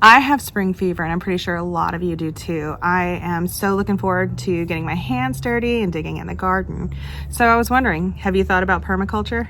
I have spring fever, and I'm pretty sure a lot of you do too. I am so looking forward to getting my hands dirty and digging in the garden. So I was wondering, have you thought about permaculture?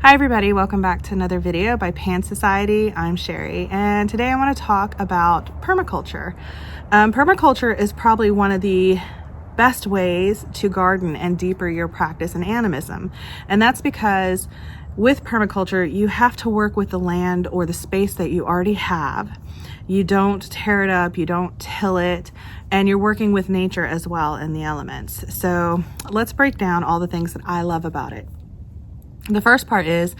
Hi everybody, welcome back to another video by Pan Society. I'm Cherie, and today I want to talk about permaculture. Permaculture is probably one of the best ways to garden and deeper your practice in animism. And that's because with permaculture, you have to work with the land or the space that you already have. You don't tear it up, you don't till it, and you're working with nature as well in the elements. So let's break down all the things that I love about it. The first part is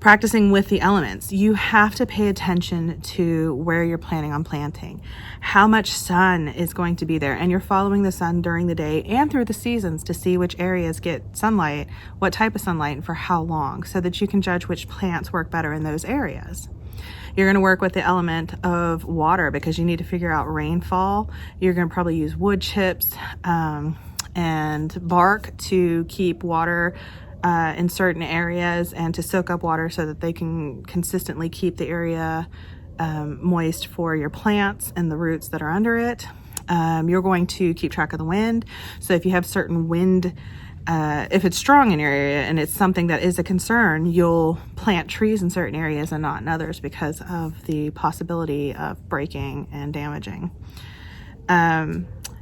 practicing with the elements. You have to pay attention to where you're planning on planting, how much sun is going to be there, and you're following the sun during the day and through the seasons to see which areas get sunlight, what type of sunlight, and for how long, so that you can judge which plants work better in those areas. You're going to work with the element of water because you need to figure out rainfall. You're going to probably use wood chips and bark to keep water in certain areas and to soak up water so that they can consistently keep the area moist for your plants and the roots that are under it. You're going to keep track of the wind. So if you have certain wind, if it's strong in your area and it's something that is a concern, you'll plant trees in certain areas and not in others because of the possibility of breaking and damaging.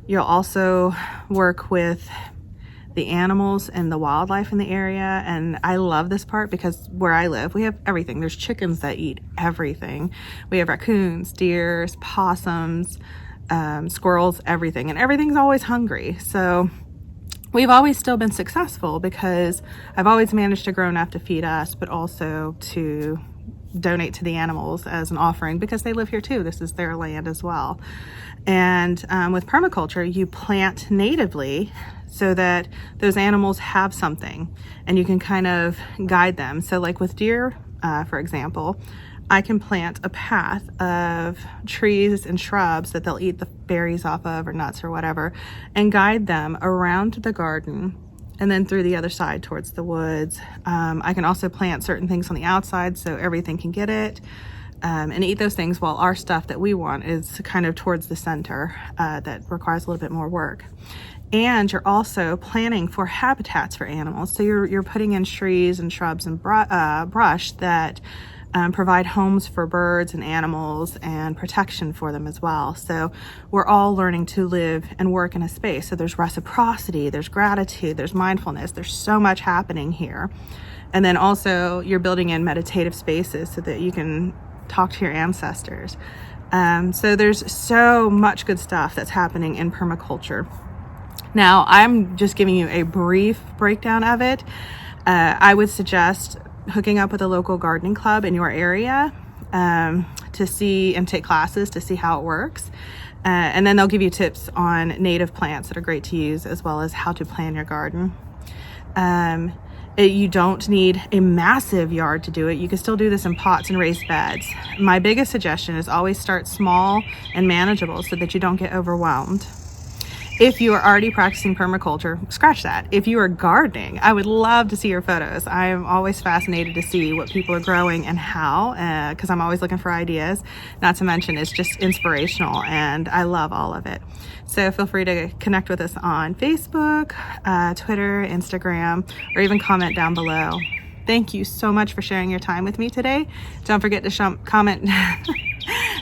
You'll also work with the animals and the wildlife in the area. And I love this part because where I live, we have everything. There's chickens that eat everything. We have raccoons, deers, possums, squirrels, everything. And everything's always hungry. So we've always still been successful because I've always managed to grow enough to feed us, but also to donate to the animals as an offering because they live here too. This is their land as well. And with permaculture, you plant natively so that those animals have something and you can kind of guide them. So like with deer, for example, I can plant a path of trees and shrubs that they'll eat the berries off of or nuts or whatever and guide them around the garden and then through the other side towards the woods. I can also plant certain things on the outside so everything can get it and eat those things, while our stuff that we want is kind of towards the center that requires a little bit more work. And you're also planning for habitats for animals. So you're putting in trees and shrubs and brush that provide homes for birds and animals and protection for them as well. So we're all learning to live and work in a space. So there's reciprocity, there's gratitude, there's mindfulness, there's so much happening here. And then also you're building in meditative spaces so that you can talk to your ancestors. So there's so much good stuff that's happening in permaculture. Now, I'm just giving you a brief breakdown of it. I would suggest hooking up with a local gardening club in your area to see and take classes to see how it works. And then they'll give you tips on native plants that are great to use, as well as how to plan your garden. You don't need a massive yard to do it. You can still do this in pots and raised beds. My biggest suggestion is always start small and manageable so that you don't get overwhelmed. If you are already practicing permaculture, scratch that. If you are gardening, I would love to see your photos. I am always fascinated to see what people are growing and how, because I'm always looking for ideas. Not to mention, it's just inspirational and I love all of it. So feel free to connect with us on Facebook, Twitter, Instagram, or even comment down below. Thank you so much for sharing your time with me today. Don't forget to comment.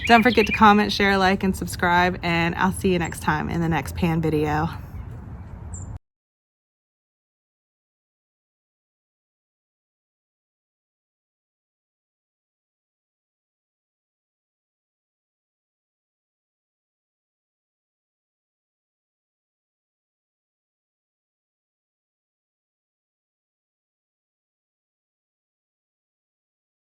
Don't forget to comment, share, like, and subscribe, and I'll see you next time in the next Pan video.